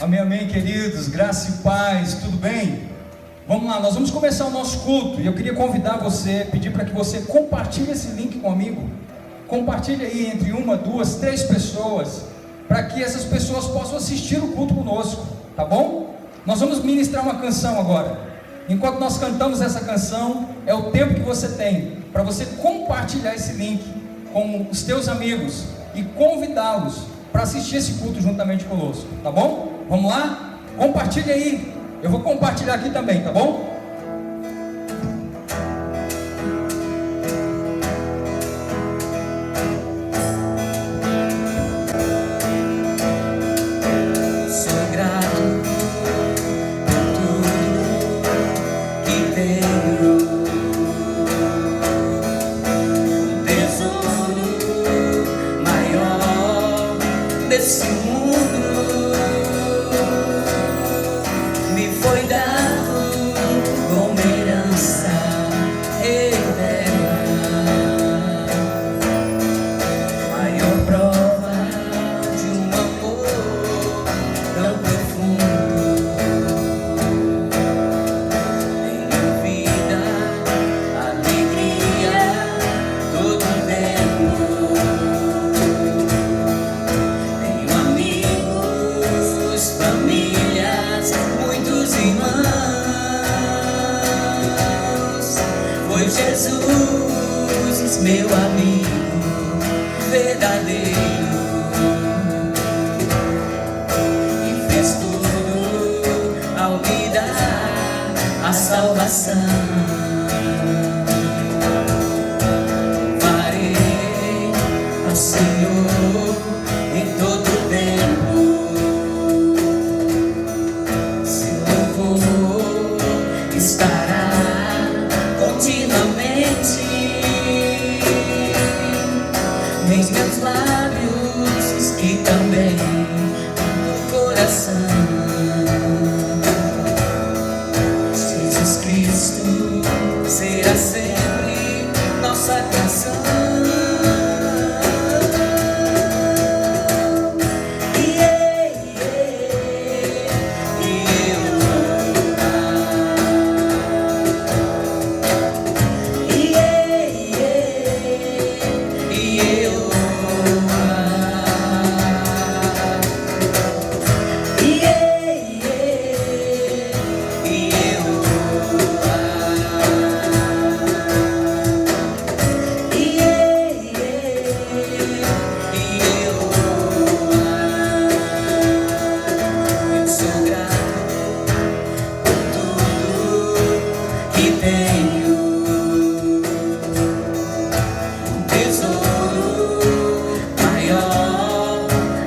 Amém, amém, queridos, graça e paz, tudo bem? Vamos lá, nós vamos começar o nosso culto e eu queria convidar você, pedir para que você compartilhe esse link comigo. Compartilhe aí entre uma, duas, três pessoas, para que essas pessoas possam assistir o culto conosco, tá bom? Nós vamos ministrar uma canção agora. Enquanto nós cantamos essa canção, é o tempo que você tem para você compartilhar esse link com os teus amigos e convidá-los para assistir esse culto juntamente conosco, tá bom? Vamos lá? Compartilhe aí. Eu vou compartilhar aqui também, tá bom? Sou grato por tudo que tenho, um tesouro maior desse mundo me foi dado como herança eterna. Maior prova de um amor tão profundo. Tenho vida, alegria, todo o tempo. Tenho amigos, famílias, muitos irmãos. Foi Jesus, meu amigo verdadeiro, e fez tudo ao me dar a salvação. Louvarei ao Senhor em todo o tempo. Seu louvor estará continuamente em meus lábios e também no coração. Jesus Cristo será sempre nossa canção.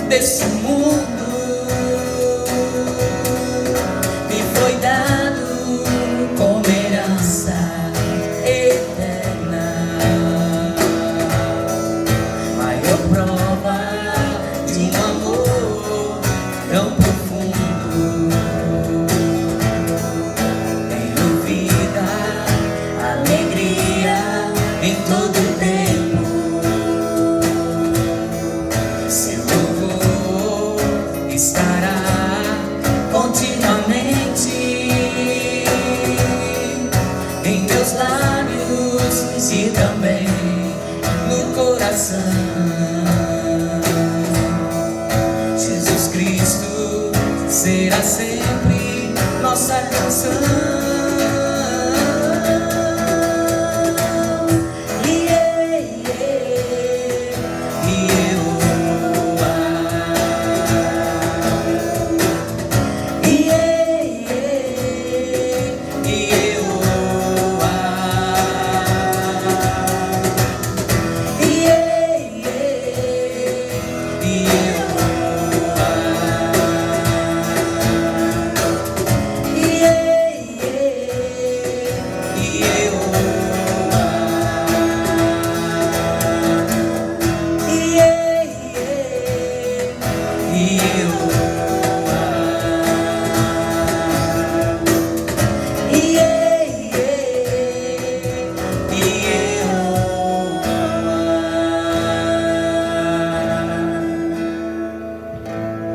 Desse mundo me foi dado como herança eterna. Maior prova de um amor tão profundo. Tenho vida, alegria em todo o tempo. Seu louvor estará continuamente em meus lábios e também no coração. Jesus Cristo será sempre nossa canção.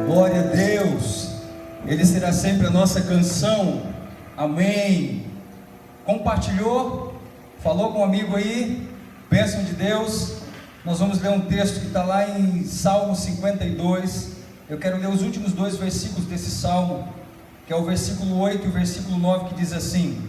Glória a Deus. Ele será sempre a nossa canção. Amém. Compartilhou? Falou com um amigo aí? Bênção de Deus. Nós vamos ler um texto que está lá em Salmo 52. Eu quero ler os últimos 2 versículos desse salmo, que é o versículo 8 e o versículo 9, que diz assim: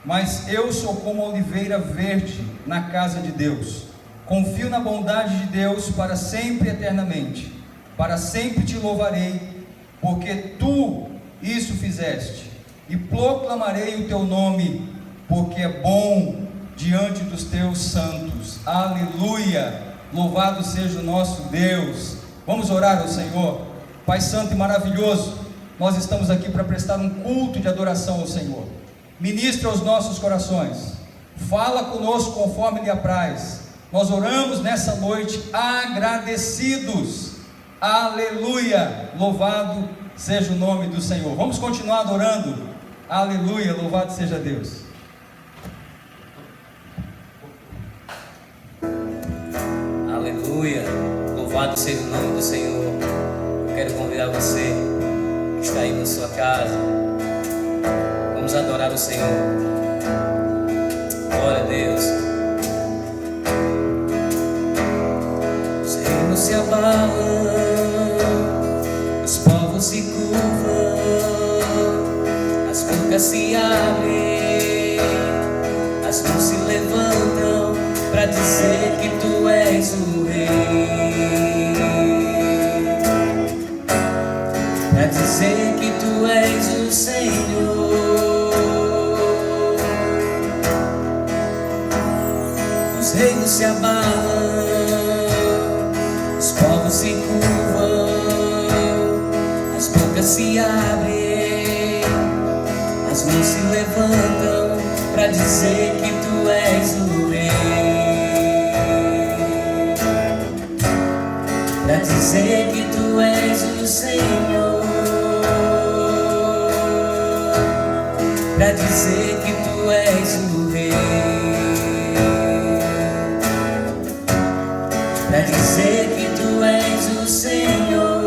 Mas eu sou como a oliveira verde na casa de Deus. Confio na bondade de Deus para sempre e eternamente. Para sempre te louvarei, porque tu isso fizeste, e proclamarei o teu nome, porque é bom diante dos teus santos. Aleluia! Louvado seja o nosso Deus. Vamos orar ao Senhor. Pai santo e maravilhoso, nós estamos aqui para prestar um culto de adoração ao Senhor. Ministra aos nossos corações, fala conosco conforme lhe apraz. Nós oramos nessa noite agradecidos. Aleluia, louvado seja o nome do Senhor. Vamos continuar adorando. Aleluia, louvado seja Deus. Aleluia, louvado seja o nome do Senhor. Eu quero convidar você que está aí na sua casa. Vamos adorar o Senhor. Glória a Deus. Os reinos se abalam, os povos se curvam, as bocas se abrem, as mãos se levantam para dizer que tu és o Rei, para dizer que tu és o Senhor. Os reinos se abalam, os povos se curvam, as bocas se abrem, as mãos se levantam para dizer que tu és o Rei, para dizer que tu és o Senhor, para dizer que tu és o Rei, para dizer que tu és o Senhor.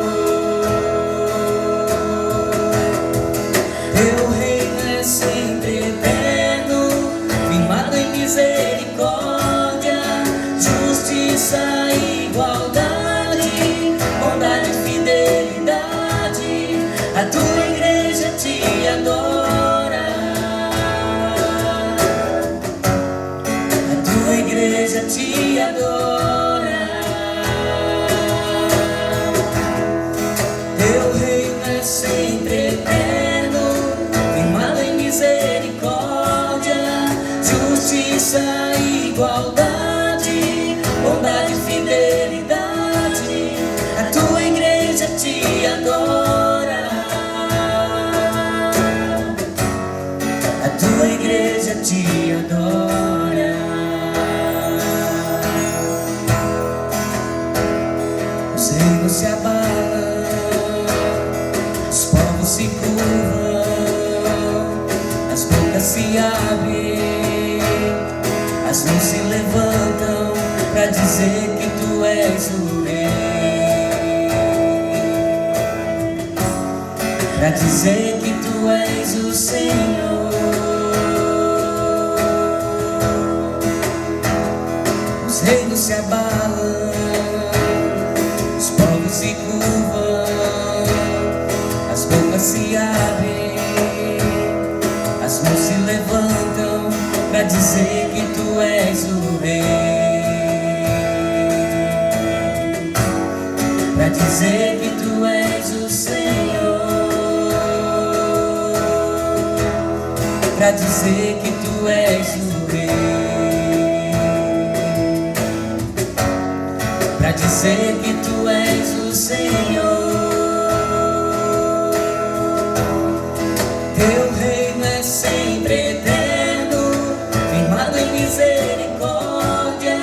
Teu reino é sempre eterno, firmado em misericórdia, justiça e igualdade, bondade e fidelidade. A tua igreja te adora, a tua igreja te adora. Teu reino é sempre eterno, firmado em misericórdia, justiça e igualdade, bondade e fidelidade. A tua igreja te adora, a tua igreja te adora. Os reinos se abalam, os povos se curvam, as bocas se abrem, as mãos se levantam para dizer que tu és o Rei, para dizer que tu és o Senhor. Os reinos se abalam, os povos se curvam, as bocas se abrem, as mãos se levantam para dizer que tu és o Rei, para dizer que tu és o Senhor, para dizer que tu és o Rei, para dizer que tu és o Senhor. Teu reino é sempre eterno, firmado em misericórdia,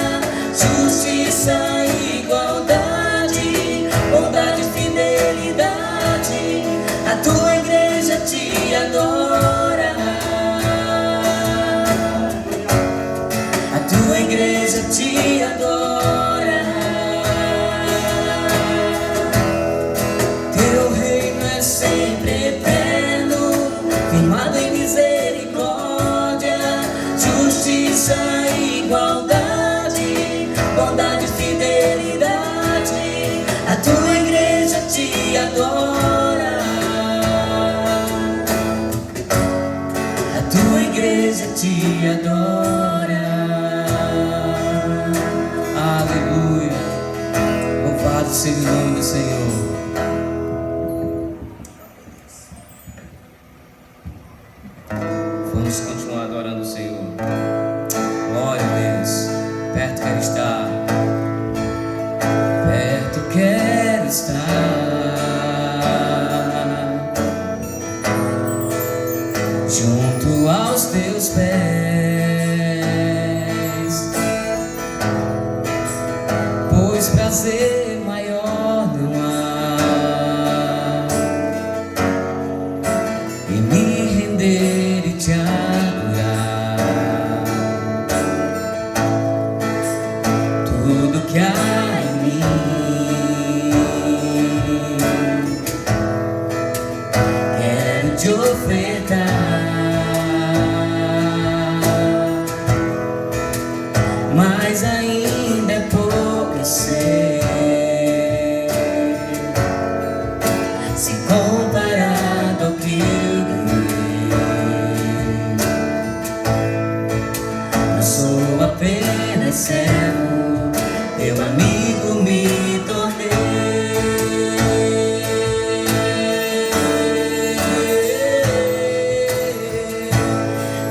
justiça e igualdade, bondade e fidelidade. A tua igreja te adora, a tua igreja te adora. adora, a tua igreja te adora. Aleluia, louvado seja o nome do Senhor. Vamos continuar adorando o Senhor. Glória a Deus. Perto quero estar, perto quero estar, junto aos teus pés, pois prazer maior não há em me render e te adorar. Tudo que há em mim quero te ofertar, mas ainda é pouco, eu sei, se comparado ao que eu ganhei. Não sou apenas servo, teu amigo me tornei.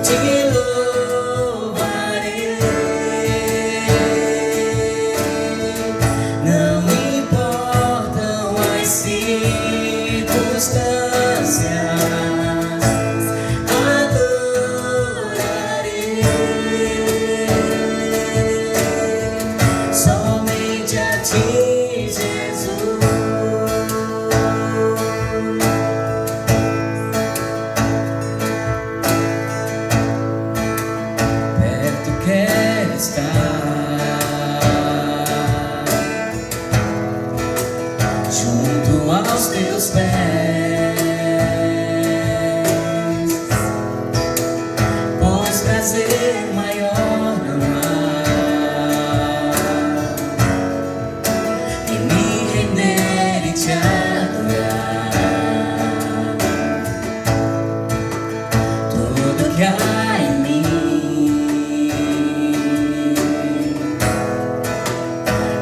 Te louvarei, não importam as circunstâncias, adorarei somente a ti, Jesus. Perto quero estar, junto aos teus pés, pois prazer maior não há em me render e te adorar. Tudo que há em mim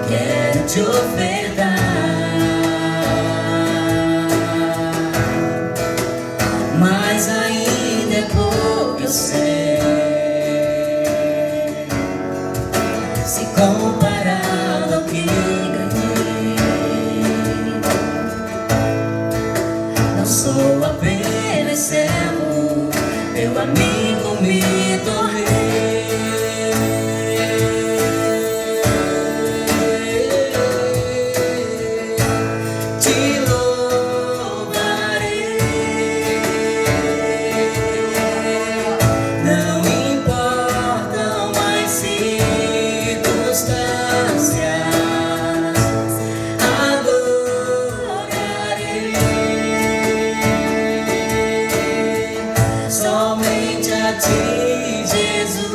quero te ofertar, mas ainda é pouco, eu sei, se comparado ao que ganhei. Não sou apenas servo, teu amigo me tornei. Te louvarei, não importam as circunstâncias, adorarei somente a ti, Jesus.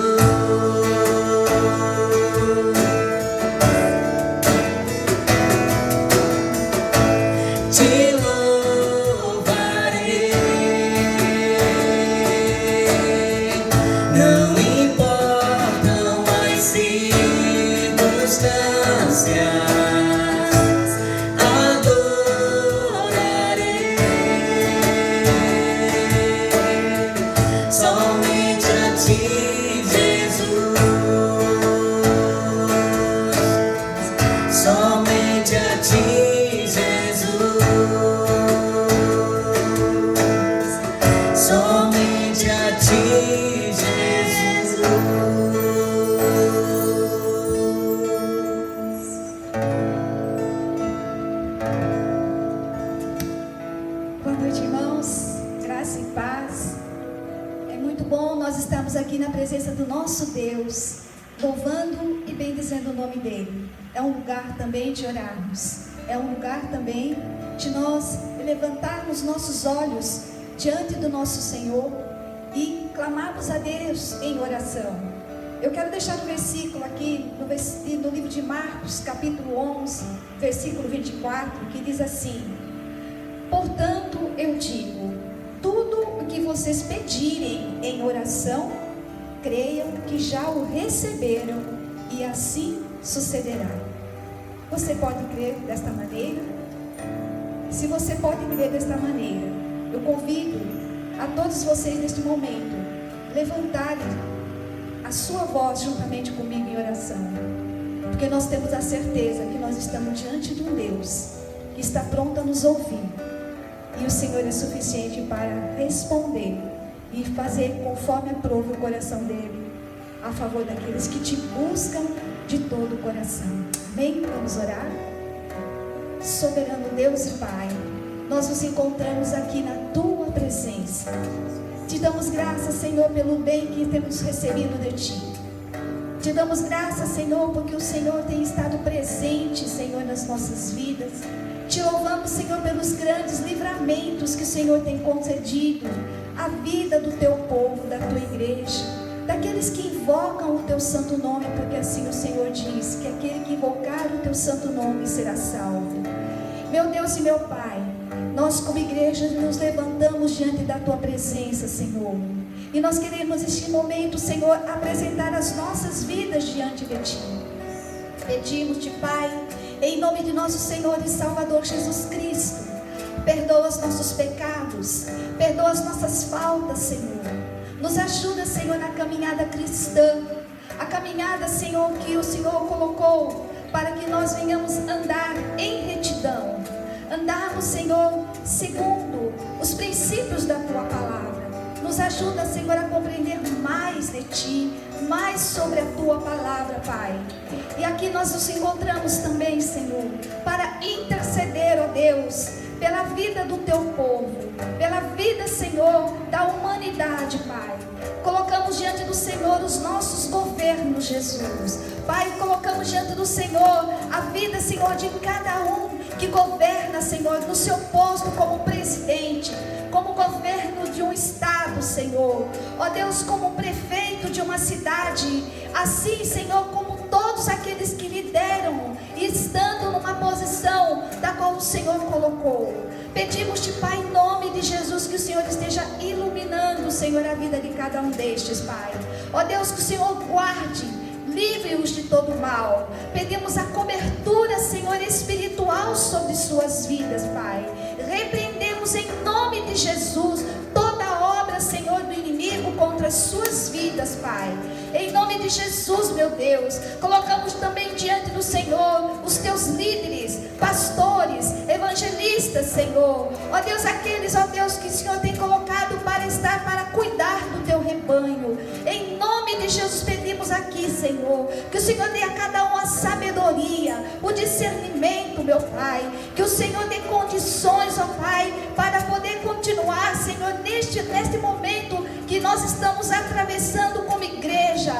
Te louvarei, não importam as circunstâncias, adorarei somente a ti, Jesus. Somente a ti, Jesus. Somente a ti, Jesus. Boa noite, irmãos. Graça e paz. É muito bom nós estarmos aqui na presença do nosso Deus, louvando e bendizendo o nome dele. É um lugar também de orarmos. É um lugar também de nós levantarmos nossos olhos diante do nosso Senhor e clamarmos a Deus em oração. Eu quero deixar um versículo aqui no livro de Marcos, capítulo 11, versículo 24, que diz assim: Portanto, eu digo: tudo o que vocês pedirem em oração, creiam que já o receberam, e assim sucederá. Você pode crer desta maneira? Se você pode crer desta maneira, eu convido a todos vocês neste momento levantarem a sua voz juntamente comigo em oração, porque nós temos a certeza que nós estamos diante de um Deus que está pronto a nos ouvir, e o Senhor é suficiente para responder e fazer conforme aprove o coração dele, a favor daqueles que te buscam de todo o coração. Amém? Vamos orar? Soberano Deus e Pai, nós nos encontramos aqui na Tua presença. Te damos graças, Senhor, pelo bem que temos recebido de Ti. Te damos graças, Senhor, porque o Senhor tem estado presente, Senhor, nas nossas vidas. Te louvamos, Senhor, pelos grandes livramentos que o Senhor tem concedido à vida do Teu povo, da Tua igreja, daqueles que invocam o Teu santo nome, porque assim o Senhor diz, que aquele que invocar o Teu santo nome será salvo. Meu Deus e meu Pai, nós como igreja nos levantamos diante da Tua presença, Senhor, e nós queremos neste momento, Senhor, apresentar as nossas vidas diante de Ti. Pedimos-te, Pai, em nome de nosso Senhor e Salvador Jesus Cristo, perdoa os nossos pecados, perdoa as nossas faltas, Senhor. Nos ajuda, Senhor, na caminhada cristã, a caminhada, Senhor, que o Senhor colocou para que nós venhamos andar em retidão, andarmos, Senhor, segundo os princípios da Tua palavra. Nos ajuda, Senhor, a compreender mais de Ti, mais sobre a Tua palavra, Pai. E aqui nós nos encontramos também, Senhor, para interceder, ó Deus, pela vida do Teu povo, pela vida, Senhor, da humanidade, Pai. Colocamos diante do Senhor os nossos governos, Jesus. Pai, colocamos diante do Senhor a vida, Senhor, de cada um que governa, Senhor, no seu posto como presidente, como governo de um estado, Senhor. Ó Deus, como prefeito de uma cidade. Assim, Senhor, como todos aqueles que lideram e estando numa posição da qual o Senhor colocou. Pedimos-te, Pai, em nome de Jesus, que o Senhor esteja iluminando, Senhor, a vida de cada um destes, Pai. Ó Deus, que o Senhor guarde, livre-os de todo mal. Pedimos a cobertura, Senhor, espiritual sobre suas vidas, Pai. Repreendemos em nome de Jesus toda obra, Senhor, do inimigo contra as suas vidas, Pai. Em nome de Jesus, meu Deus, colocamos também diante do Senhor os Teus líderes, pastores, evangelistas, Senhor. Ó Deus, aqueles, ó Deus, que o Senhor tem colocado para estar, para cuidar do Teu rebanho. Em nome de Jesus pedimos aqui, Senhor, que o Senhor dê a cada um a sabedoria, o discernimento, meu Pai. Que o Senhor dê condições, ó Pai, para poder continuar, Senhor, neste momento que nós estamos atravessando como igreja,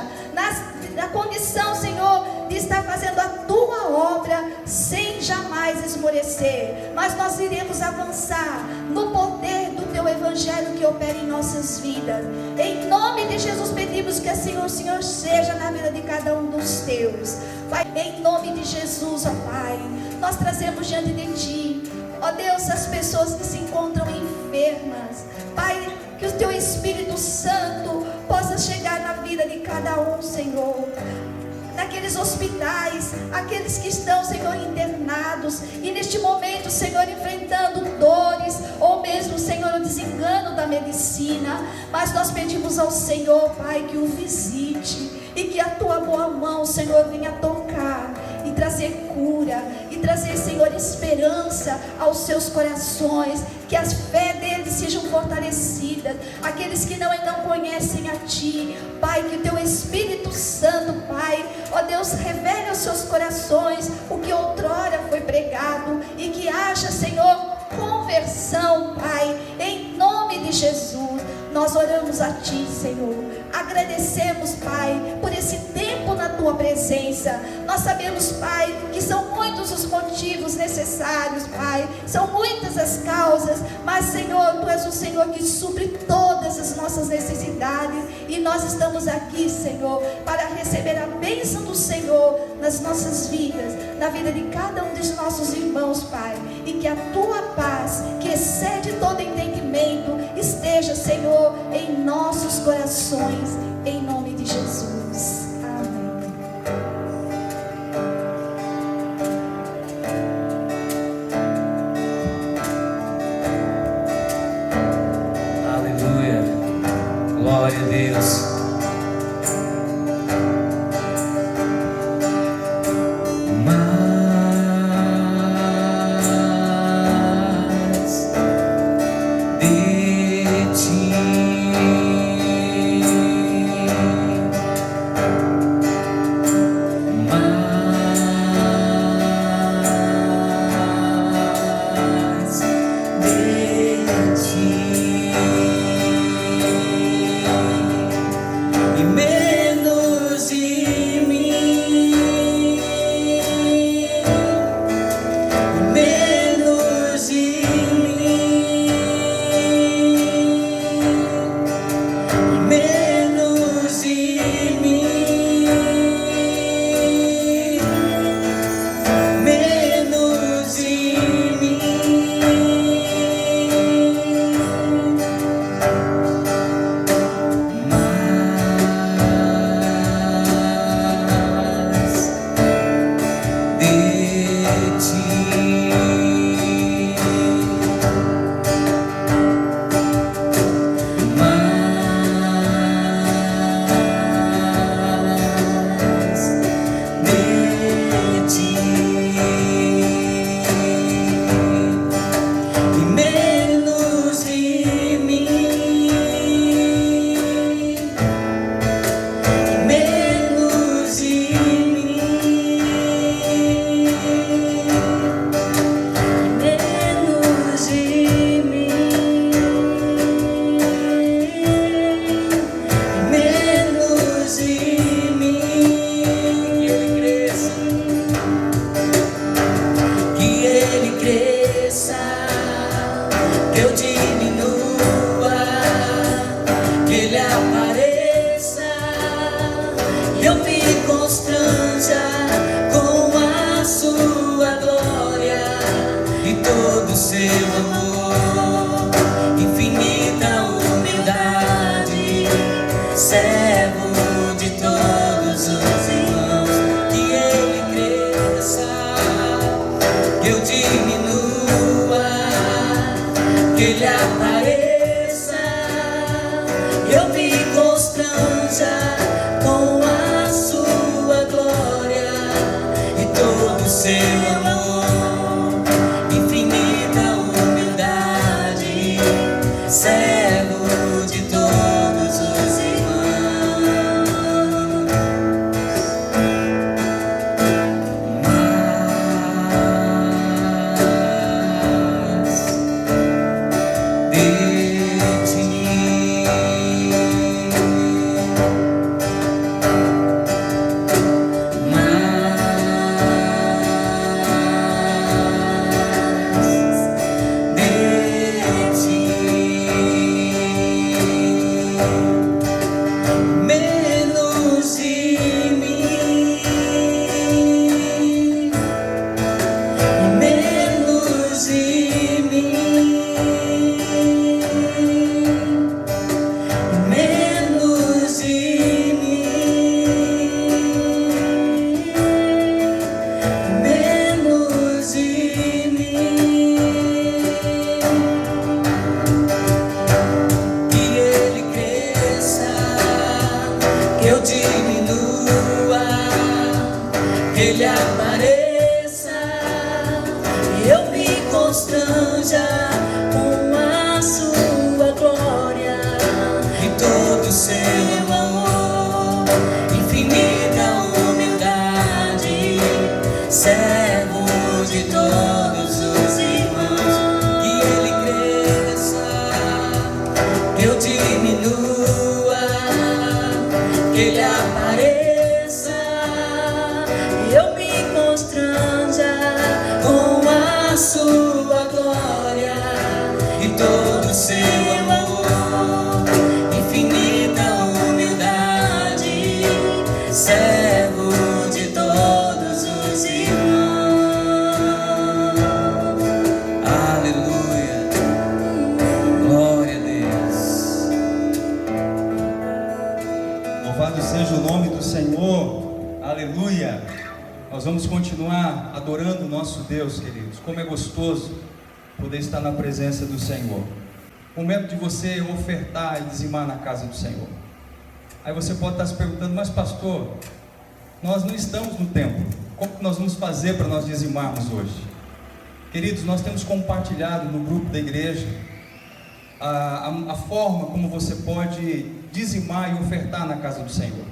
na condição, Senhor, de estar fazendo a Tua obra sem jamais esmorecer. Mas nós iremos avançar no poder do Teu Evangelho que opera em nossas vidas. Em nome de Jesus pedimos que assim o Senhor seja na vida de cada um dos Teus. Pai, em nome de Jesus, ó Pai, nós trazemos diante de Ti, ó Deus, as pessoas que se encontram enfermas. Pai, que o Teu Espírito Santo possa chegar na vida de cada um, Senhor. Naqueles hospitais, aqueles que estão, Senhor, internados, e neste momento, Senhor, enfrentando dores, ou mesmo, Senhor, o desengano da medicina. Mas nós pedimos ao Senhor, Pai, que o visite, e que a Tua boa mão, Senhor, venha tocar, e trazer cura, e trazer, Senhor, esperança aos seus corações, que as fé deles sejam fortalecidas, aqueles que não conhecem a Ti, Pai, que o Teu Espírito Santo, Pai, ó Deus, revele aos seus corações o que outrora foi pregado, e que haja, Senhor, conversão, Pai, em nome de Jesus. Nós oramos a Ti, Senhor, agradecemos, Pai, por esse tempo na Tua presença. Nós sabemos, Pai, que são muitos os motivos necessários, Pai, são muitas as causas, mas, Senhor, Tu és o Senhor que supre todas as nossas necessidades, e nós estamos aqui, Senhor, para receber a bênção do Senhor nas nossas vidas, na vida de cada um dos nossos irmãos, Pai, e que a Tua paz, que corações, em nome de Jesus. Amém. Aleluia. Glória a Deus. Deus, queridos, como é gostoso poder estar na presença do Senhor. Momento de você ofertar e dizimar na casa do Senhor. Aí você pode estar se perguntando, mas pastor, nós não estamos no templo, como que nós vamos fazer para nós dizimarmos hoje? Queridos, nós temos compartilhado no grupo da igreja a forma como você pode dizimar e ofertar na casa do Senhor.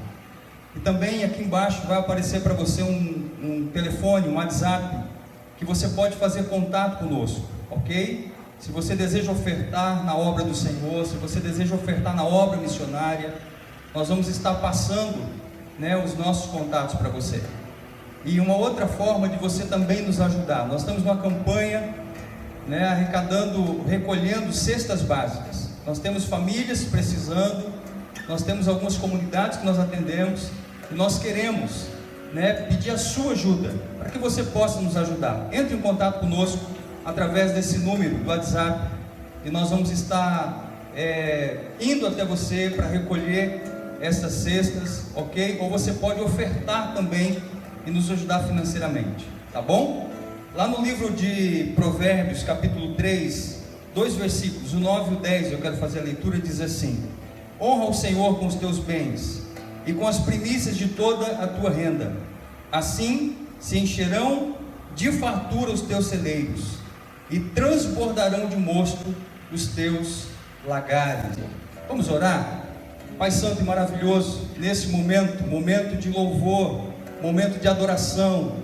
E também aqui embaixo vai aparecer para você um telefone, um WhatsApp, que você pode fazer contato conosco, ok? Se você deseja ofertar na obra do Senhor, se você deseja ofertar na obra missionária, nós vamos estar passando, os nossos contatos para você. E uma outra forma de você também nos ajudar, nós estamos numa campanha, recolhendo cestas básicas. Nós temos famílias precisando, nós temos algumas comunidades que nós atendemos, e nós queremos pedir a sua ajuda, para que você possa nos ajudar. Entre em contato conosco, através desse número do WhatsApp, e nós vamos estar indo até você para recolher essas cestas, ok? Ou você pode ofertar também e nos ajudar financeiramente, tá bom? Lá no livro de Provérbios, capítulo 3, 2 versículos, o 9 e o 10, eu quero fazer a leitura, diz assim: honra o Senhor com os teus bens e com as primícias de toda a tua renda, assim se encherão de fartura os teus celeiros e transbordarão de mosto os teus lagares. Vamos orar? Pai santo e maravilhoso, nesse momento de louvor, momento de adoração,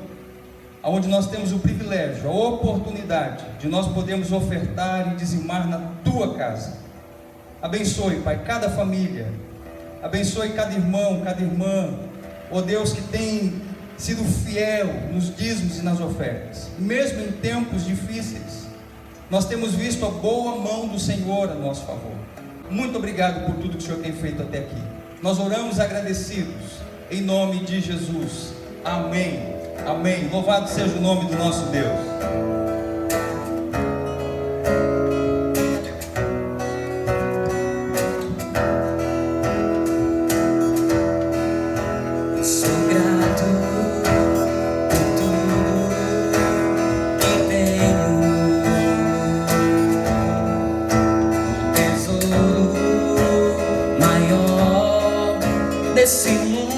onde nós temos o privilégio, a oportunidade de nós podermos ofertar e dizimar na tua casa. Abençoe, Pai, cada família, abençoe cada irmão, cada irmã, ó Deus, que tem sido fiel nos dízimos e nas ofertas. Mesmo em tempos difíceis, nós temos visto a boa mão do Senhor a nosso favor. Muito obrigado por tudo que o Senhor tem feito até aqui. Nós oramos agradecidos, em nome de Jesus. Amém, amém. Louvado seja o nome do nosso Deus. Desse mundo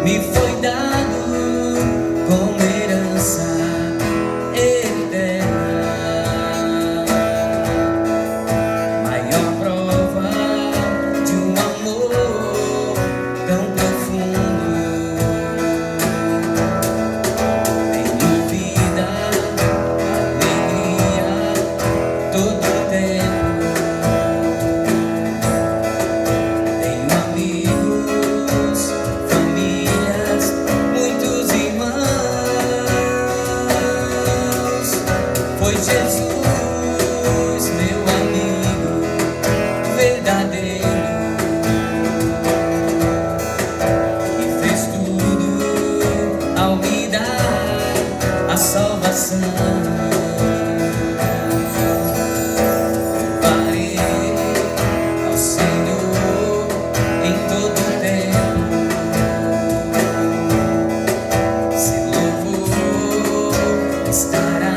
me foi dado como herança eterna, maior prova de um amor tão profundo. Tenho vida, alegria, todo o tempo. Foi Jesus, meu amigo verdadeiro, e fez tudo ao me dar a salvação. Parei ao Senhor em todo o tempo, se louvor estará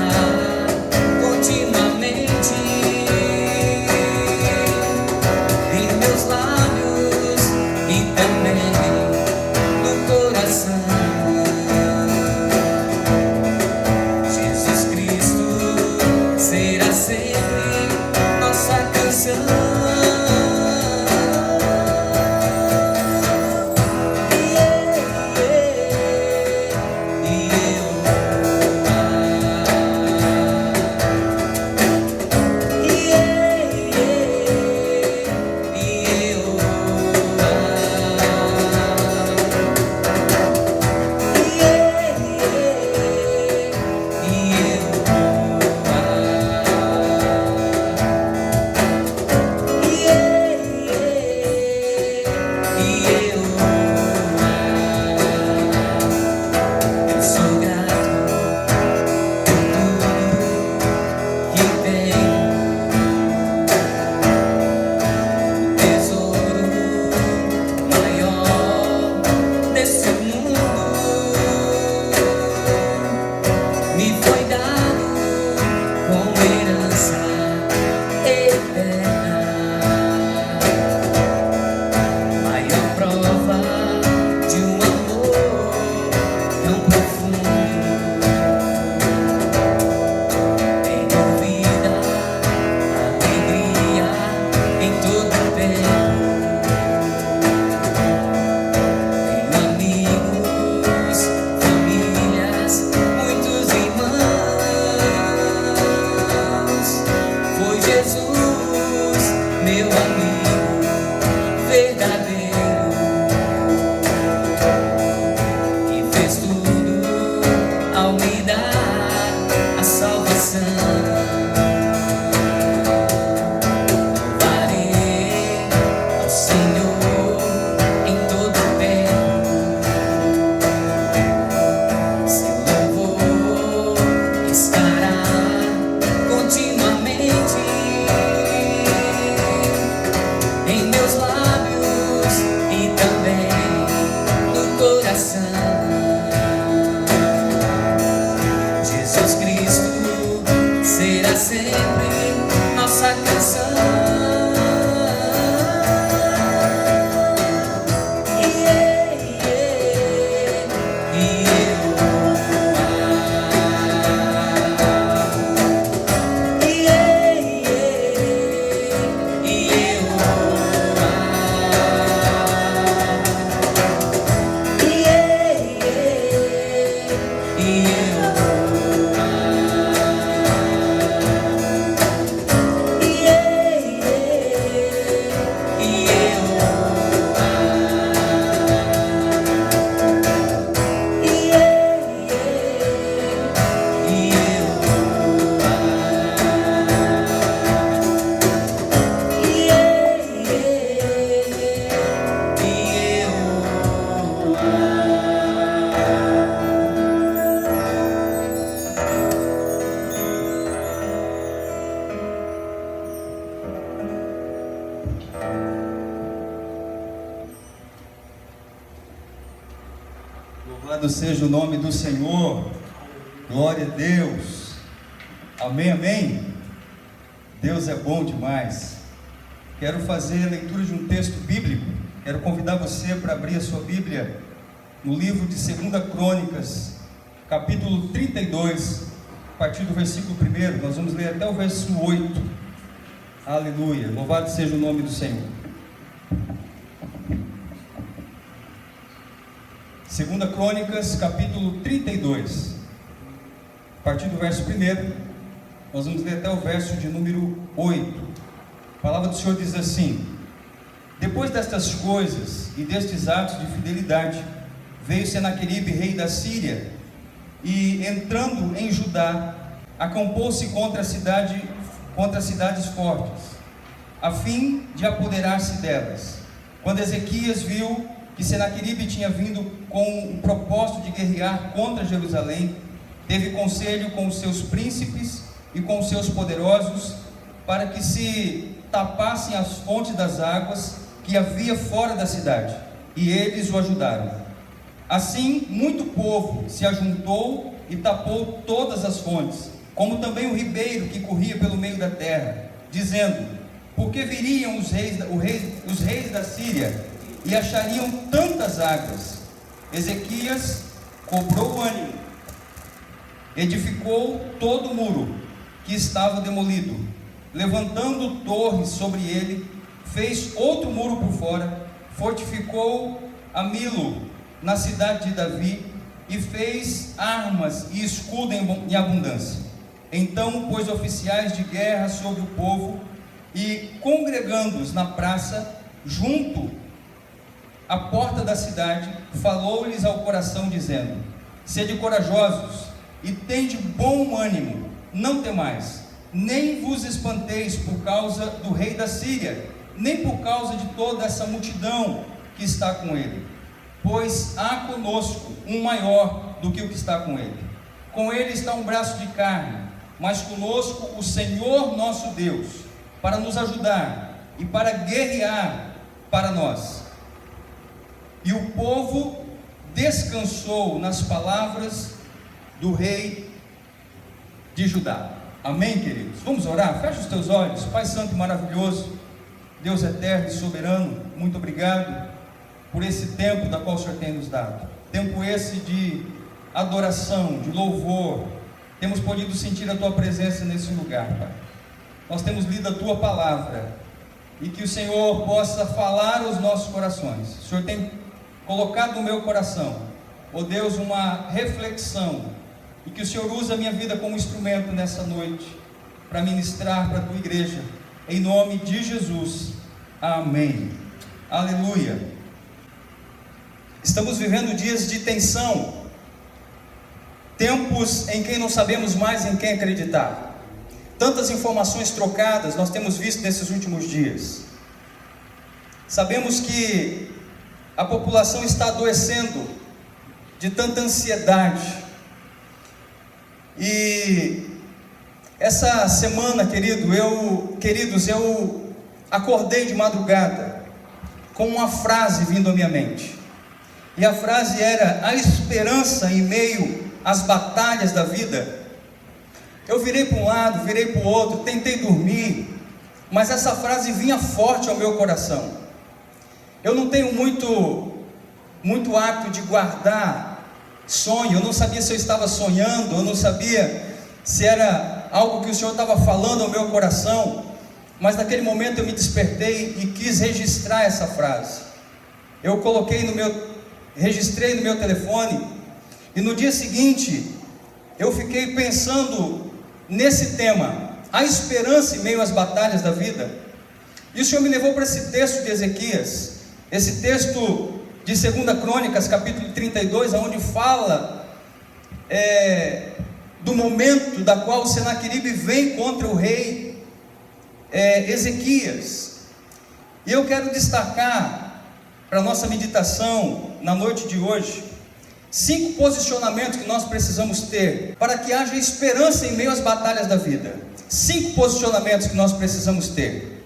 Louvado seja o nome do Senhor, glória a Deus, amém, amém. Deus é bom demais. Quero fazer a leitura de um texto bíblico. Quero convidar você para abrir a sua Bíblia no livro de 2 Crônicas, capítulo 32, a partir do versículo 1. Nós vamos ler até o verso 8. Aleluia, louvado seja o nome do Senhor. 2 Crônicas, capítulo 32, a partir do verso 1, nós vamos ler até o verso de número 8. A palavra do Senhor diz assim: depois destas coisas e destes atos de fidelidade, veio Senaqueribe, rei da Síria, e entrando em Judá, acampou-se contra as cidades fortes, a fim de apoderar-se delas. Quando Ezequias viu que Senaqueribe tinha vindo com o propósito de guerrear contra Jerusalém, teve conselho com os seus príncipes e com os seus poderosos, para que se tapassem as fontes das águas que havia fora da cidade, e eles o ajudaram. Assim, muito povo se ajuntou e tapou todas as fontes, como também o ribeiro que corria pelo meio da terra, dizendo: por que viriam os reis da Síria e achariam tantas águas? Ezequias cobrou ânimo, edificou todo o muro que estava demolido, levantando torres sobre ele, fez outro muro por fora, fortificou a Milo na cidade de Davi, e fez armas e escudo em abundância. Então pôs oficiais de guerra sobre o povo, e congregando-os na praça, junto à porta da cidade, falou-lhes ao coração, dizendo: sede corajosos e tende bom ânimo, não temais, nem vos espanteis por causa do rei da Síria, nem por causa de toda essa multidão que está com ele, pois há conosco um maior do que o que está com ele. Com ele está um braço de carne, mas conosco o Senhor nosso Deus, para nos ajudar e para guerrear para nós. E o povo descansou nas palavras do rei de Judá. Amém, queridos? Vamos orar? Fecha os teus olhos. Pai santo e maravilhoso, Deus eterno e soberano, muito obrigado por esse tempo da qual o Senhor tem nos dado. Tempo esse de adoração, de louvor. Temos podido sentir a Tua presença nesse lugar, Pai. Nós temos lido a Tua palavra, e que o Senhor possa falar aos nossos corações. O Senhor tem colocado no meu coração, ó Deus, uma reflexão, e que o Senhor use a minha vida como instrumento nessa noite, para ministrar para a Tua igreja, em nome de Jesus, amém, aleluia. Estamos vivendo dias de tensão, tempos em que não sabemos mais em quem acreditar. Tantas informações trocadas nós temos visto nesses últimos dias. Sabemos que a população está adoecendo de tanta ansiedade. E essa semana, queridos, eu acordei de madrugada com uma frase vindo à minha mente. E a frase era: a esperança em meio às batalhas da vida. Eu virei para um lado, virei para o outro, tentei dormir, mas essa frase vinha forte ao meu coração. Eu não tenho muito hábito de guardar sonho. Eu não sabia se eu estava sonhando, eu não sabia se era algo que o Senhor estava falando ao meu coração, mas naquele momento eu me despertei e quis registrar essa frase. Eu registrei no meu telefone, e no dia seguinte eu fiquei pensando nesse tema, a esperança em meio às batalhas da vida. E o Senhor me levou para esse texto de Ezequias, esse texto de 2 Crônicas, capítulo 32, onde fala do momento da qual Senaqueribe vem contra o rei Ezequias. E eu quero destacar para a nossa meditação na noite de hoje 5 posicionamentos que nós precisamos ter para que haja esperança em meio às batalhas da vida. 5 posicionamentos que nós precisamos ter.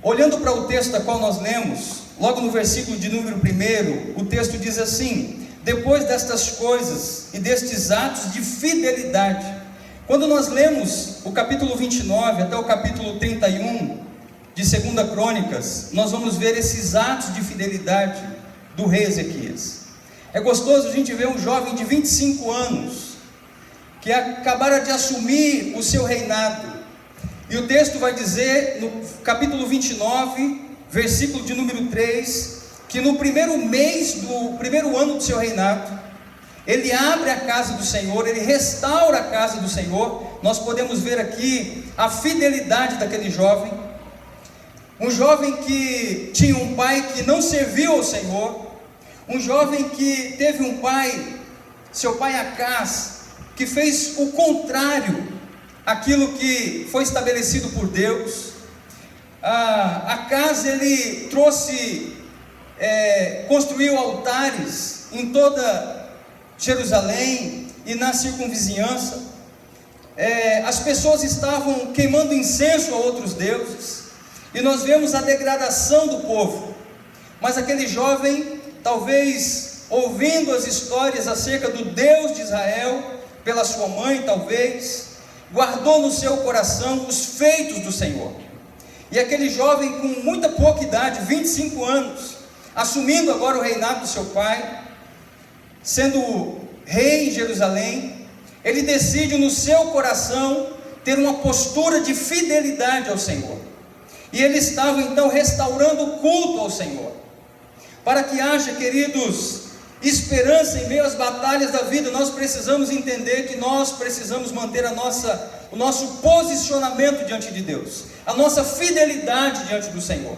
Olhando para o texto da qual nós lemos, logo no versículo de número 1, o texto diz assim: depois destas coisas e destes atos de fidelidade. Quando nós lemos o capítulo 29 até o capítulo 31 de 2 Crônicas, nós vamos ver esses atos de fidelidade do rei Ezequias. É gostoso a gente ver um jovem de 25 anos, que acabara de assumir o seu reinado. E o texto vai dizer, no capítulo 29, versículo de número 3, que no primeiro mês do primeiro ano do seu reinado, ele abre a casa do Senhor, ele restaura a casa do Senhor. Nós podemos ver aqui a fidelidade daquele jovem, um jovem que tinha um pai que não serviu ao Senhor, um jovem que teve um pai, seu pai Acaz, que fez o contrário àquilo que foi estabelecido por Deus. Acaz, ele trouxe, construiu altares em toda Jerusalém e na circunvizinhança. As pessoas estavam queimando incenso a outros deuses, e nós vemos a degradação do povo. Mas aquele jovem, talvez ouvindo as histórias acerca do Deus de Israel, pela sua mãe talvez, guardou no seu coração os feitos do Senhor. E aquele jovem com muita pouca idade, 25 anos, assumindo agora o reinado do seu pai, sendo rei em Jerusalém, ele decide no seu coração ter uma postura de fidelidade ao Senhor. E ele estava então restaurando o culto ao Senhor. Para que haja, queridos, esperança em meio às batalhas da vida, nós precisamos entender que nós precisamos manter o nosso posicionamento diante de Deus, a nossa fidelidade diante do Senhor.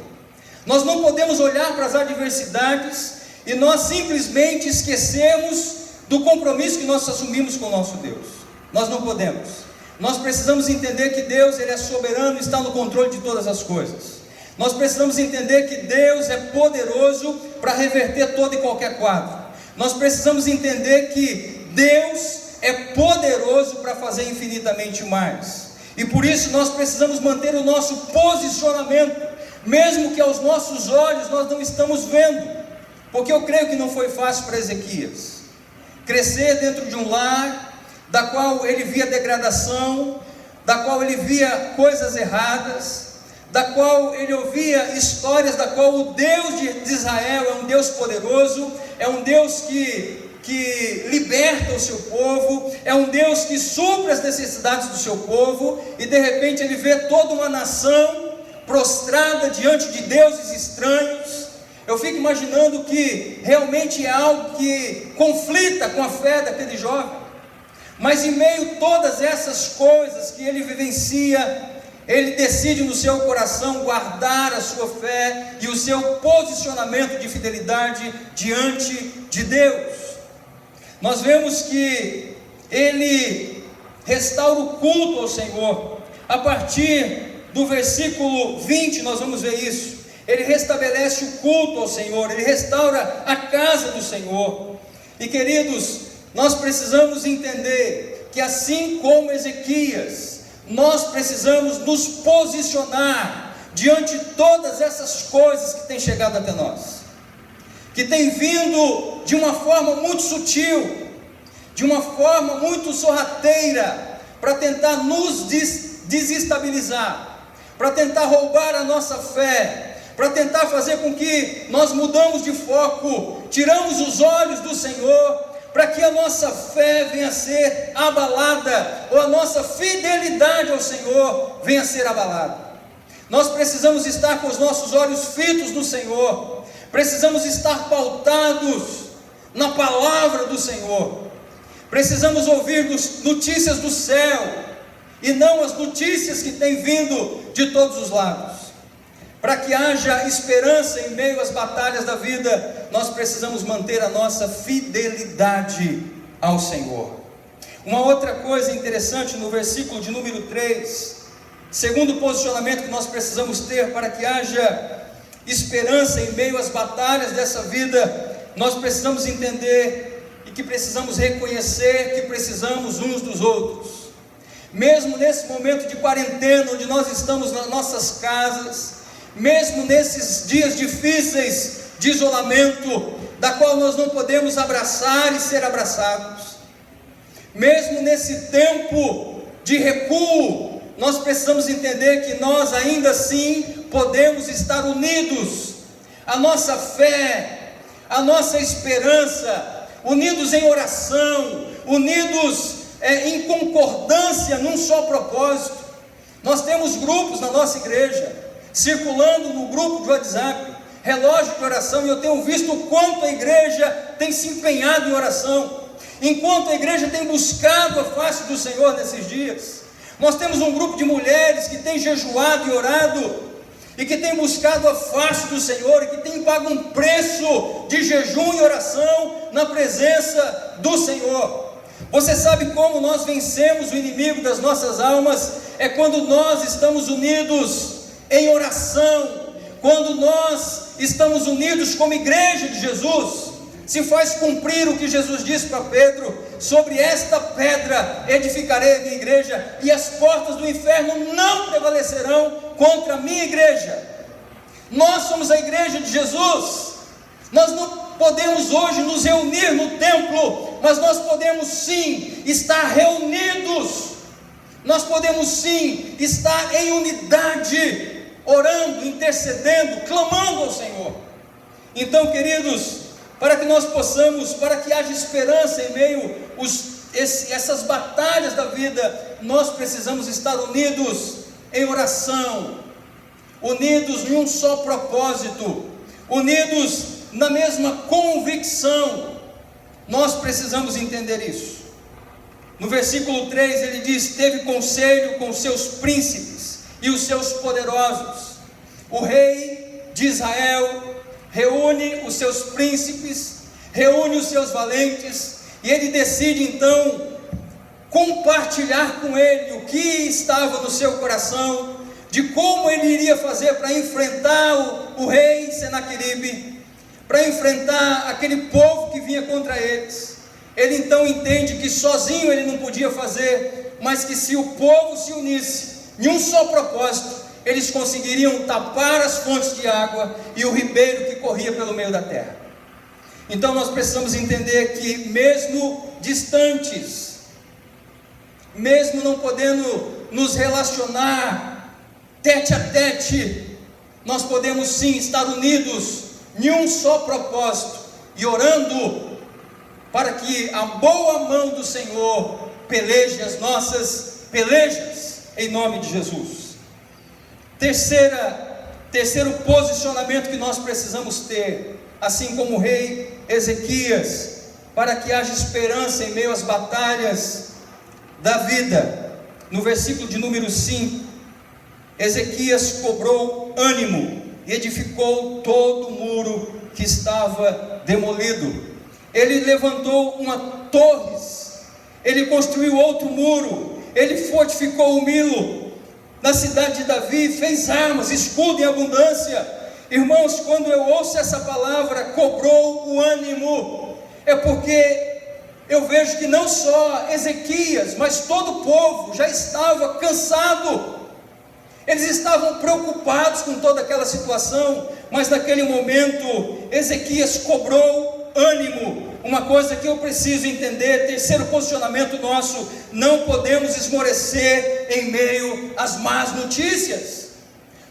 Nós não podemos olhar para as adversidades e nós simplesmente esquecemos do compromisso que nós assumimos com o nosso Deus. Nós não podemos. Nós precisamos entender que Deus, Ele é soberano e está no controle de todas as coisas. Nós precisamos entender que Deus é poderoso para reverter todo e qualquer quadro. Nós precisamos entender que Deus é poderoso para fazer infinitamente mais. E por isso nós precisamos manter o nosso posicionamento, mesmo que aos nossos olhos nós não estamos vendo. Porque eu creio que não foi fácil para Ezequias crescer dentro de um lar da qual ele via degradação, da qual ele via coisas erradas, da qual ele ouvia histórias da qual o Deus de Israel é um Deus poderoso, é um Deus que liberta o seu povo, é um Deus que supre as necessidades do seu povo, e de repente ele vê toda uma nação prostrada diante de deuses estranhos. Eu fico imaginando que realmente é algo que conflita com a fé daquele jovem, mas em meio a todas essas coisas que ele vivencia, ele decide no seu coração guardar a sua fé e o seu posicionamento de fidelidade diante de Deus. Nós vemos que ele restaura o culto ao Senhor. A partir do versículo 20 nós vamos ver isso. Ele restabelece o culto ao Senhor, ele restaura a casa do Senhor. E queridos, nós precisamos entender que assim como Ezequias, nós precisamos nos posicionar diante de todas essas coisas que têm chegado até nós, que têm vindo de uma forma muito sutil, de uma forma muito sorrateira, para tentar nos desestabilizar, para tentar roubar a nossa fé, para tentar fazer com que nós mudamos de foco, tiramos os olhos do Senhor, para que a nossa fé venha a ser abalada, ou a nossa fidelidade ao Senhor venha a ser abalada. Nós precisamos estar com os nossos olhos fitos no Senhor, precisamos estar pautados na palavra do Senhor, precisamos ouvir notícias do céu, e não as notícias que têm vindo de todos os lados. Para que haja esperança em meio às batalhas da vida, nós precisamos manter a nossa fidelidade ao Senhor. Uma outra coisa interessante no versículo de número 3, segundo posicionamento que nós precisamos ter para que haja esperança em meio às batalhas dessa vida, nós precisamos entender e que precisamos reconhecer que precisamos uns dos outros. Mesmo nesse momento de quarentena, onde nós estamos nas nossas casas, mesmo nesses dias difíceis de isolamento, da qual nós não podemos abraçar e ser abraçados. Mesmo nesse tempo de recuo, nós precisamos entender que nós ainda assim podemos estar unidos. A nossa fé, a nossa esperança, unidos em oração, unidos em concordância num só propósito. Nós temos grupos na nossa igreja, circulando no grupo de WhatsApp, relógio de oração, e eu tenho visto o quanto a igreja tem se empenhado em oração, enquanto a igreja tem buscado a face do Senhor nesses dias. Nós temos um grupo de mulheres que tem jejuado e orado, e que tem buscado a face do Senhor, e que tem pago um preço de jejum e oração na presença do Senhor. Você sabe como nós vencemos o inimigo das nossas almas? É quando nós estamos unidos em oração, quando nós estamos unidos como igreja de Jesus. Se faz cumprir o que Jesus disse para Pedro: sobre esta pedra edificarei a minha igreja, e as portas do inferno não prevalecerão contra a minha igreja. Nós somos a igreja de Jesus. Nós não podemos hoje nos reunir no templo, mas nós podemos sim estar reunidos, nós podemos sim estar em unidade, orando, intercedendo, clamando ao Senhor. Então, queridos, para que nós possamos, para que haja esperança em meio essas batalhas da vida, nós precisamos estar unidos em oração, unidos em um só propósito, unidos na mesma convicção. Nós precisamos entender isso. No versículo 3 ele diz: teve conselho com seus príncipes e os seus poderosos. O rei de Israel reúne os seus príncipes, reúne os seus valentes, e ele decide então compartilhar com ele o que estava no seu coração, de como ele iria fazer para enfrentar o rei Senaqueribe, para enfrentar aquele povo que vinha contra eles. Ele então entende que sozinho ele não podia fazer, mas que se o povo se unisse em um só propósito, eles conseguiriam tapar as fontes de água e o ribeiro que corria pelo meio da terra. Então nós precisamos entender que mesmo distantes, mesmo não podendo nos relacionar tete a tete, nós podemos sim estar unidos em um só propósito e orando para que a boa mão do Senhor peleje as nossas pelejas em nome de Jesus. Terceiro posicionamento que nós precisamos ter, assim como o rei Ezequias, para que haja esperança em meio às batalhas da vida. No versículo de número 5, Ezequias cobrou ânimo e edificou todo o muro que estava demolido. Ele levantou torres, ele construiu outro muro, ele fortificou o Milo na cidade de Davi, fez armas, escudo em abundância. Irmãos, quando eu ouço essa palavra, cobrou o ânimo, é porque eu vejo que não só Ezequias, mas todo o povo já estava cansado, eles estavam preocupados com toda aquela situação, mas naquele momento, Ezequias cobrou ânimo. Uma coisa que eu preciso entender, terceiro posicionamento nosso: não podemos esmorecer em meio às más notícias.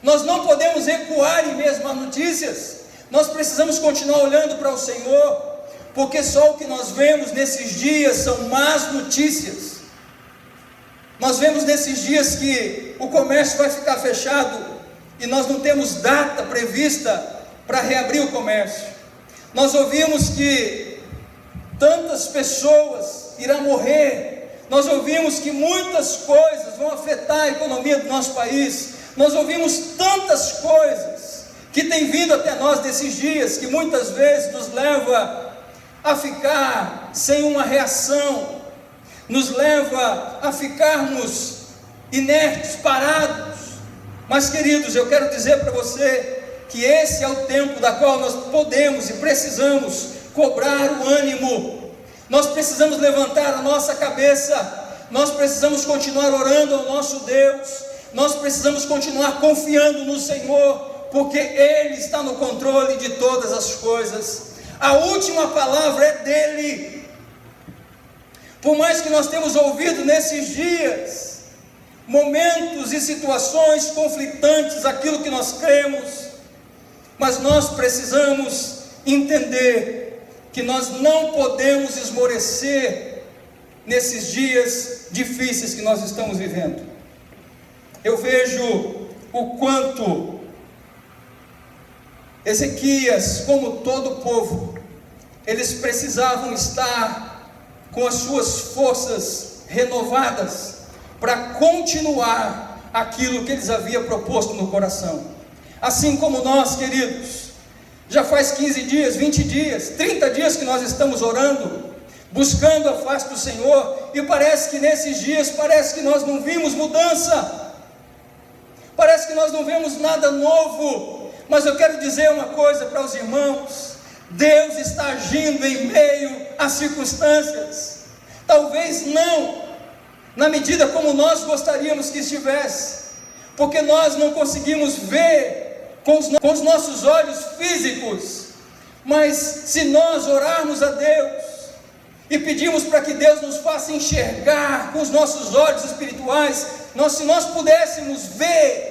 Nós não podemos recuar em meio às más notícias. Nós precisamos continuar olhando para o Senhor, porque só o que nós vemos nesses dias são más notícias. Nós vemos nesses dias que o comércio vai ficar fechado e nós não temos data prevista para reabrir o comércio. Nós ouvimos que tantas pessoas irão morrer. Nós ouvimos que muitas coisas vão afetar a economia do nosso país. Nós ouvimos tantas coisas que têm vindo até nós nesses dias, que muitas vezes nos leva a ficar sem uma reação, nos leva a ficarmos inertes, parados. Mas, queridos, eu quero dizer para você que esse é o tempo da qual nós podemos e precisamos cobrar o ânimo. Nós precisamos levantar a nossa cabeça, nós precisamos continuar orando ao nosso Deus, nós precisamos continuar confiando no Senhor, porque Ele está no controle de todas as coisas. A última palavra é dele. Por mais que nós temos ouvido nesses dias momentos e situações conflitantes, aquilo que nós cremos, mas nós precisamos entender que nós não podemos esmorecer nesses dias difíceis que nós estamos vivendo. Eu vejo o quanto Ezequias, como todo o povo, eles precisavam estar com as suas forças renovadas para continuar aquilo que eles haviam proposto no coração. Assim como nós, queridos, já faz 15 dias, 20 dias, 30 dias que nós estamos orando, buscando a face do Senhor, e parece que nesses dias, parece que nós não vimos mudança, parece que nós não vemos nada novo. Mas eu quero dizer uma coisa para os irmãos: Deus está agindo em meio às circunstâncias, talvez não na medida como nós gostaríamos que estivesse, porque nós não conseguimos ver com os nossos olhos físicos, mas se nós orarmos a Deus e pedirmos para que Deus nos faça enxergar com os nossos olhos espirituais, se nós pudéssemos ver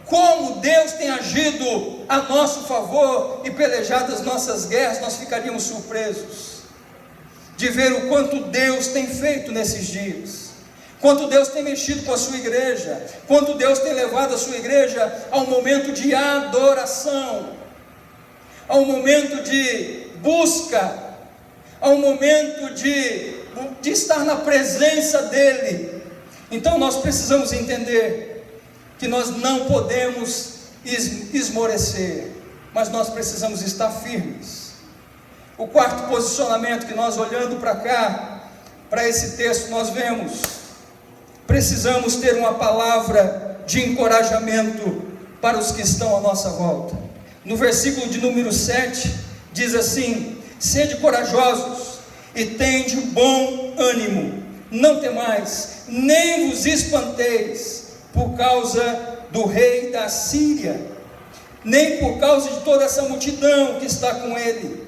como Deus tem agido a nosso favor e pelejado as nossas guerras, nós ficaríamos surpresos de ver o quanto Deus tem feito nesses dias, quanto Deus tem mexido com a sua igreja, quanto Deus tem levado a sua igreja ao momento de adoração, ao momento de busca, ao momento de estar na presença dEle. Então nós precisamos entender que nós não podemos esmorecer, mas nós precisamos estar firmes. O quarto posicionamento que nós, olhando para cá, para esse texto, nós vemos: precisamos ter uma palavra de encorajamento para os que estão à nossa volta. No versículo de número 7, diz assim: sede corajosos e tende bom ânimo, não temais, nem vos espanteis por causa do rei da Síria, nem por causa de toda essa multidão que está com ele,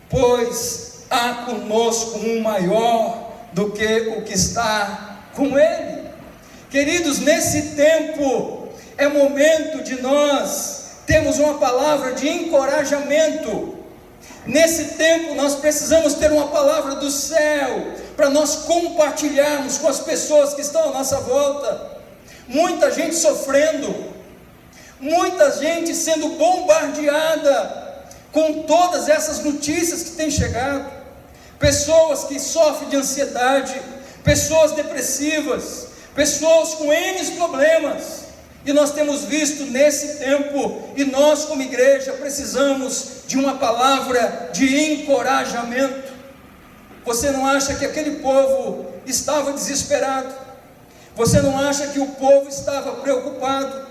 pois há conosco um maior do que o que está com ele. Queridos, nesse tempo é momento de nós termos uma palavra de encorajamento. Nesse tempo nós precisamos ter uma palavra do céu para nós compartilharmos com as pessoas que estão à nossa volta. Muita gente sofrendo, muita gente sendo bombardeada com todas essas notícias que têm chegado, pessoas que sofrem de ansiedade, pessoas depressivas, pessoas com N problemas, e nós temos visto nesse tempo, e nós como igreja precisamos de uma palavra de encorajamento. Você não acha que aquele povo estava desesperado? Você não acha que o povo estava preocupado?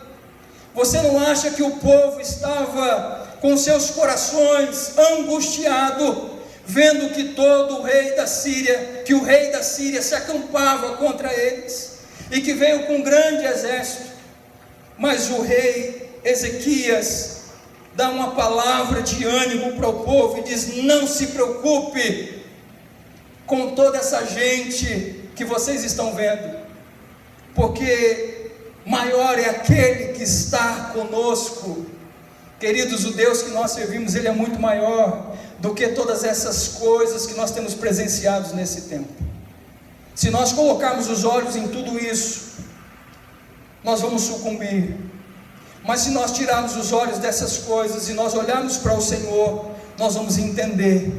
Você não acha que o povo estava com seus corações angustiados, vendo que todo o rei da Síria, que o rei da Síria se acampava contra eles, e que veio com um grande exército? Mas o rei Ezequias dá uma palavra de ânimo para o povo e diz: não se preocupe com toda essa gente que vocês estão vendo, porque maior é aquele que está conosco. Queridos, o Deus que nós servimos, Ele é muito maior do que todas essas coisas que nós temos presenciados nesse tempo. Se nós colocarmos os olhos em tudo isso, nós vamos sucumbir. Mas se nós tirarmos os olhos dessas coisas e nós olharmos para o Senhor, nós vamos entender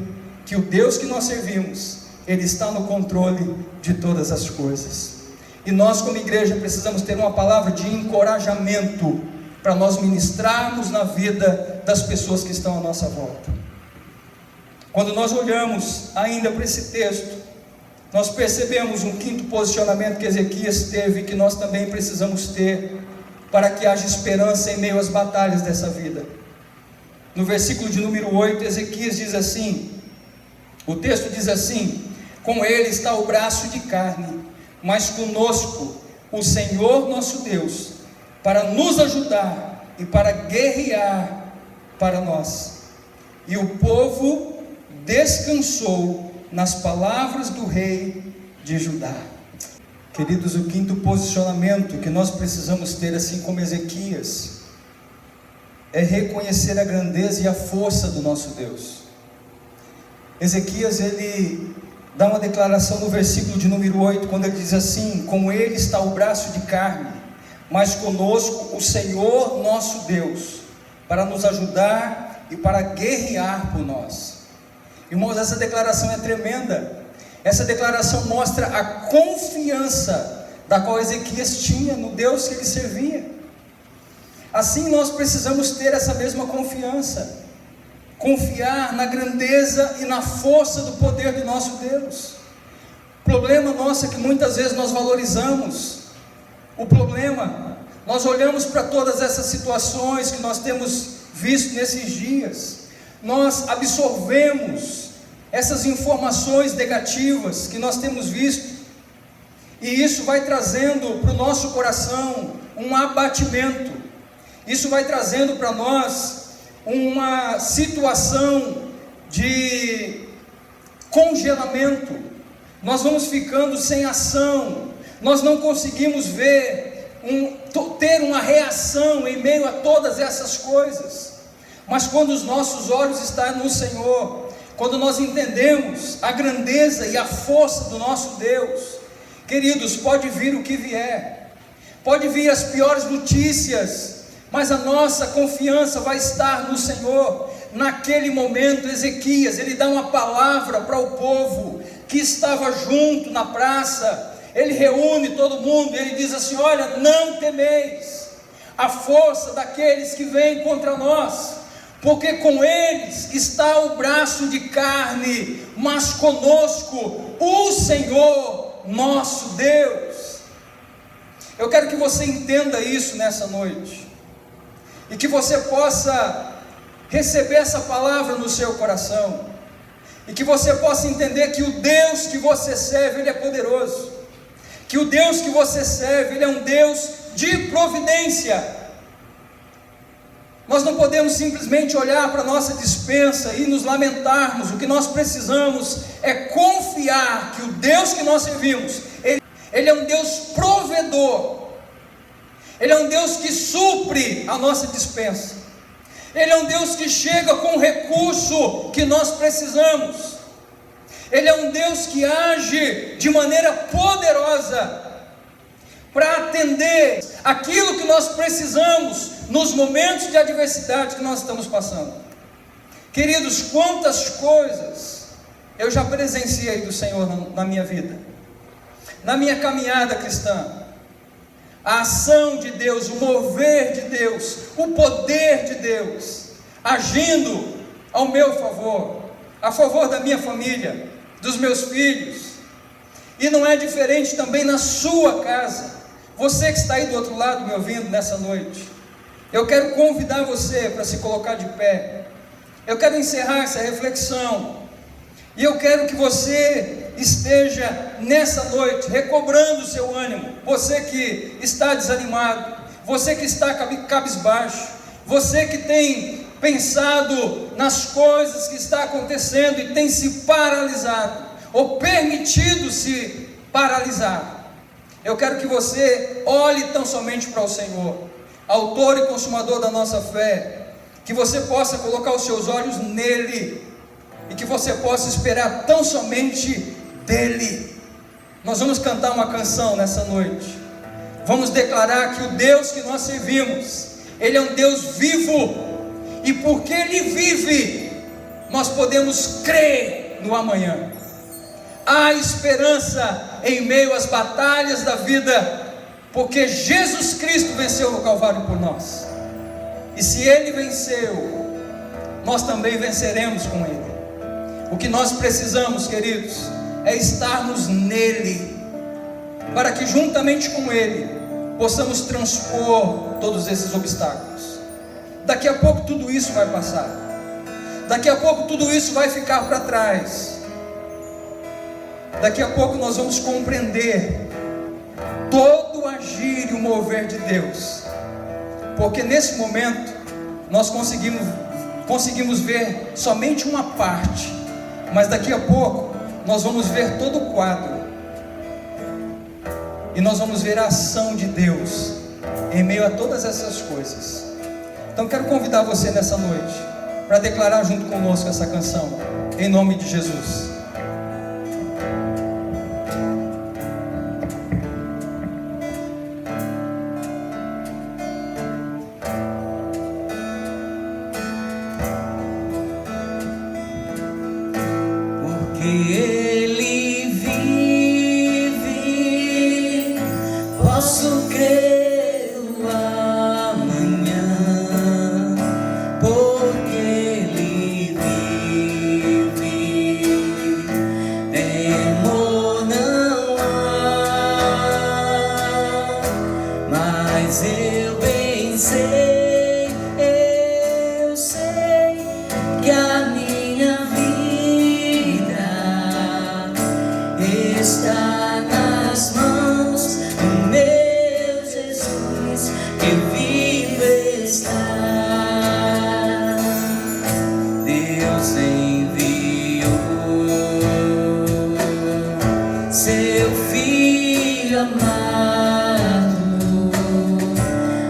que o Deus que nós servimos, Ele está no controle de todas as coisas. E nós como igreja precisamos ter uma palavra de encorajamento para nós ministrarmos na vida das pessoas que estão à nossa volta. Quando nós olhamos ainda para esse texto, nós percebemos um quinto posicionamento que Ezequias teve, que nós também precisamos ter, para que haja esperança em meio às batalhas dessa vida. No versículo de número 8, Ezequias diz assim, o texto diz assim: com ele está o braço de carne, mas conosco o Senhor nosso Deus, para nos ajudar e para guerrear para nós. E o povo descansou nas palavras do rei de Judá. Queridos, o quinto posicionamento que nós precisamos ter, assim como Ezequias, é reconhecer a grandeza e a força do nosso Deus. Ezequias, ele dá uma declaração no versículo de número 8, quando ele diz assim: com ele está o braço de carne, mas conosco o Senhor nosso Deus, para nos ajudar e para guerrear por nós. Irmãos, essa declaração é tremenda. Essa declaração mostra a confiança da qual Ezequias tinha no Deus que ele servia. Assim nós precisamos ter essa mesma confiança, confiar na grandeza e na força do poder do nosso Deus. O problema nosso é que muitas vezes nós valorizamos o problema, nós olhamos para todas essas situações que nós temos visto nesses dias, nós absorvemos essas informações negativas que nós temos visto, e isso vai trazendo para o nosso coração um abatimento, isso vai trazendo para nós uma situação de congelamento. Nós vamos ficando sem ação, nós não conseguimos ter uma reação em meio a todas essas coisas. Mas quando os nossos olhos estão no Senhor, quando nós entendemos a grandeza e a força do nosso Deus, queridos, pode vir o que vier, pode vir as piores notícias, mas a nossa confiança vai estar no Senhor. Naquele momento, Ezequias, ele dá uma palavra para o povo que estava junto na praça. Ele reúne todo mundo, ele diz assim: olha, não temeis a força daqueles que vêm contra nós, porque com eles está o braço de carne, mas conosco o Senhor nosso Deus. Eu quero que você entenda isso nessa noite, e que você possa receber essa palavra no seu coração, e que você possa entender que o Deus que você serve, Ele é poderoso, que o Deus que você serve, Ele é um Deus de providência. Nós não podemos simplesmente olhar para a nossa despensa e nos lamentarmos. O que nós precisamos é confiar que o Deus que nós servimos, Ele é um Deus provedor, Ele é um Deus que supre a nossa despensa, Ele é um Deus que chega com o recurso que nós precisamos, Ele é um Deus que age de maneira poderosa para atender aquilo que nós precisamos nos momentos de adversidade que nós estamos passando. Queridos, quantas coisas eu já presenciei do Senhor na minha vida, na minha caminhada cristã. A ação de Deus, o mover de Deus, o poder de Deus, agindo ao meu favor, a favor da minha família, dos meus filhos. E não é diferente também na sua casa. Você que está aí do outro lado me ouvindo nessa noite, eu quero convidar você para se colocar de pé. Eu quero encerrar essa reflexão, e eu quero que você esteja nessa noite recobrando o seu ânimo. Você que está desanimado, você que está cabisbaixo, você que tem pensado nas coisas que está acontecendo e tem se paralisado, ou permitido se paralisar. Eu quero que você olhe tão somente para o Senhor, autor e consumador da nossa fé, que você possa colocar os seus olhos nele, e que você possa esperar tão somente dele. Nós vamos cantar uma canção nessa noite, vamos declarar que o Deus que nós servimos, Ele é um Deus vivo, e porque Ele vive, nós podemos crer no amanhã. Há esperança em meio às batalhas da vida, porque Jesus Cristo venceu no Calvário por nós, e se Ele venceu, nós também venceremos com Ele. O que nós precisamos, queridos, é estarmos nele, para que juntamente com Ele possamos transpor todos esses obstáculos. Daqui a pouco tudo isso vai passar, daqui a pouco tudo isso vai ficar para trás, daqui a pouco nós vamos compreender todo o agir e o mover de Deus, porque nesse momento nós conseguimos ver somente uma parte Mas daqui a pouco nós vamos ver todo o quadro e nós vamos ver a ação de Deus em meio a todas essas coisas. Então quero convidar você nessa noite para declarar junto conosco essa canção, em nome de Jesus. Ele vive, posso crer no amanhã, porque Ele vive, temor não há, mas eu bem sei, eu sei que a minha vida está nas mãos do meu Jesus, que vive está. Deus enviou seu Filho amado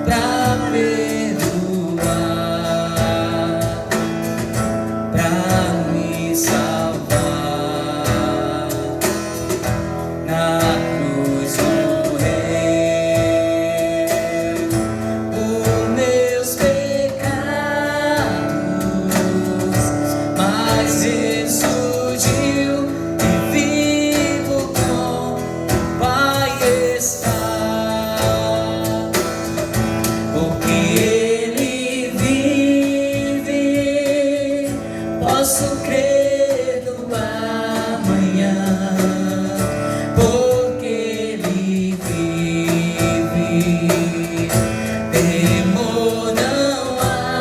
pra perdoar, pra me salvar. Na cruz morreu por meus pecados, mas ressurgiu e vivo com o Pai está. Porque Ele vive, posso crer no amanhã. Porque Ele vive, temor não há,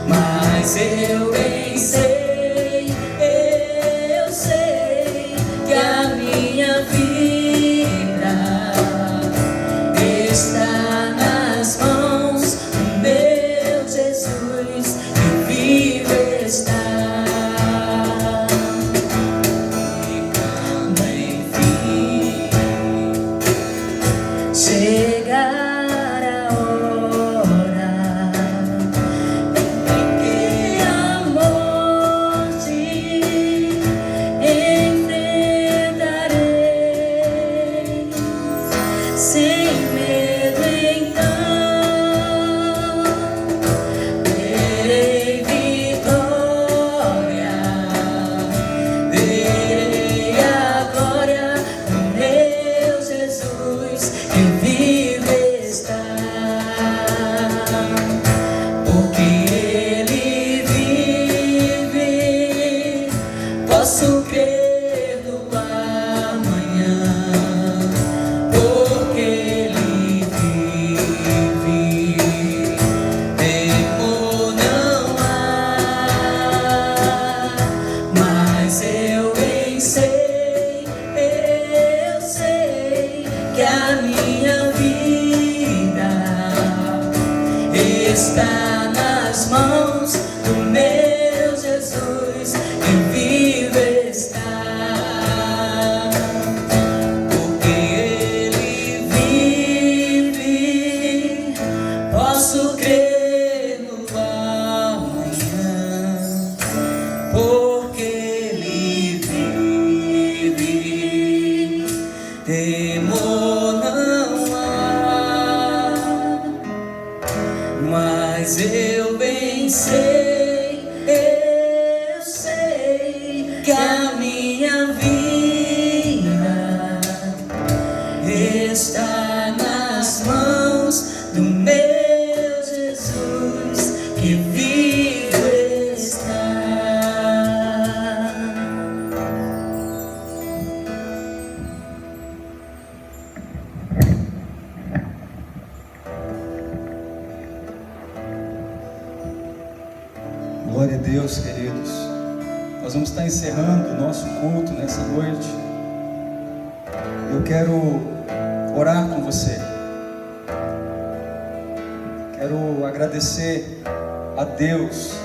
mas eu bem sei, eu sei que a minha vida está nas mãos do meu Jesus, que vive está. Chegar a hora em que a morte enfrentarei, sem medo então terei vitória, verei a glória do meu Jesus, que vive está. Porque Ele vive, posso crer no amanhã. Porque Ele vive, temor não há, mas eu bem sei, eu sei que a minha vida está nas mãos do meu Jesus, que vive está. Porque Ele vive, posso crer no amanhã. Porque Ele vive, temor não há, mas eu bem sei, eu sei que a minha vida está nas mãos do meu Jesus, que vivo está. Glória a Deus, queridos. Nós vamos estar encerrando o nosso culto nessa noite. Eu quero orar com você. Quero agradecer a Deus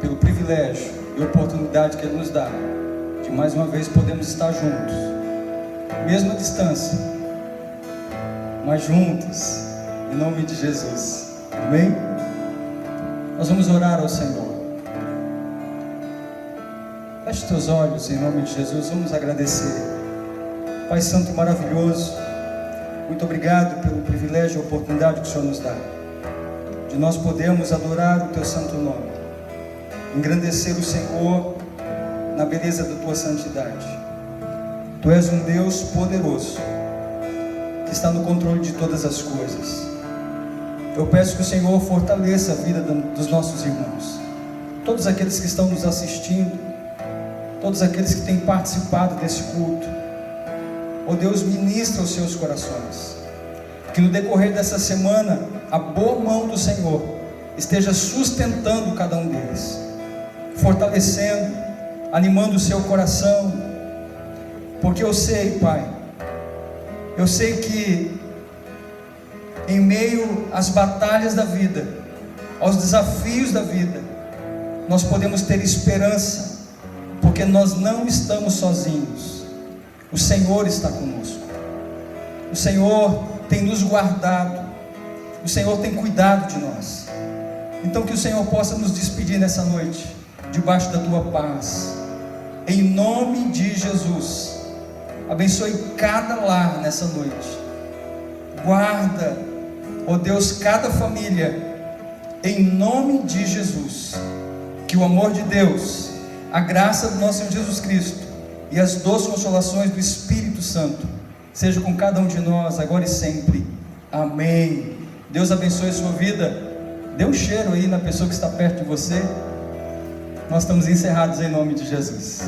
pelo privilégio e oportunidade que Ele nos dá de mais uma vez podemos estar juntos, mesmo à distância, mas juntos, em nome de Jesus. Amém? Nós vamos orar ao Senhor. Feche teus olhos em nome de Jesus. Vamos agradecer. Pai Santo maravilhoso, muito obrigado pelo privilégio e oportunidade que o Senhor nos dá de nós podermos adorar o Teu santo nome, engrandecer o Senhor na beleza da Tua santidade. Tu és um Deus poderoso, que está no controle de todas as coisas. Eu peço que o Senhor fortaleça a vida dos nossos irmãos, todos aqueles que estão nos assistindo, todos aqueles que têm participado desse culto. Ó Deus, ministra os seus corações, que no decorrer dessa semana a boa mão do Senhor esteja sustentando cada um deles, fortalecendo, animando o seu coração, porque eu sei, Pai, eu sei que em meio às batalhas da vida, aos desafios da vida, nós podemos ter esperança, porque nós não estamos sozinhos. O Senhor está conosco, o Senhor tem nos guardado, o Senhor tem cuidado de nós. Então que o Senhor possa nos despedir nessa noite, debaixo da Tua paz, em nome de Jesus. Abençoe cada lar nessa noite, guarda, ó Deus, cada família, em nome de Jesus. Que o amor de Deus, a graça do nosso Senhor Jesus Cristo e as doces consolações do Espírito Santo seja com cada um de nós, agora e sempre. Amém. Deus abençoe a sua vida. Dê um cheiro aí na pessoa que está perto de você. Nós estamos encerrados em nome de Jesus.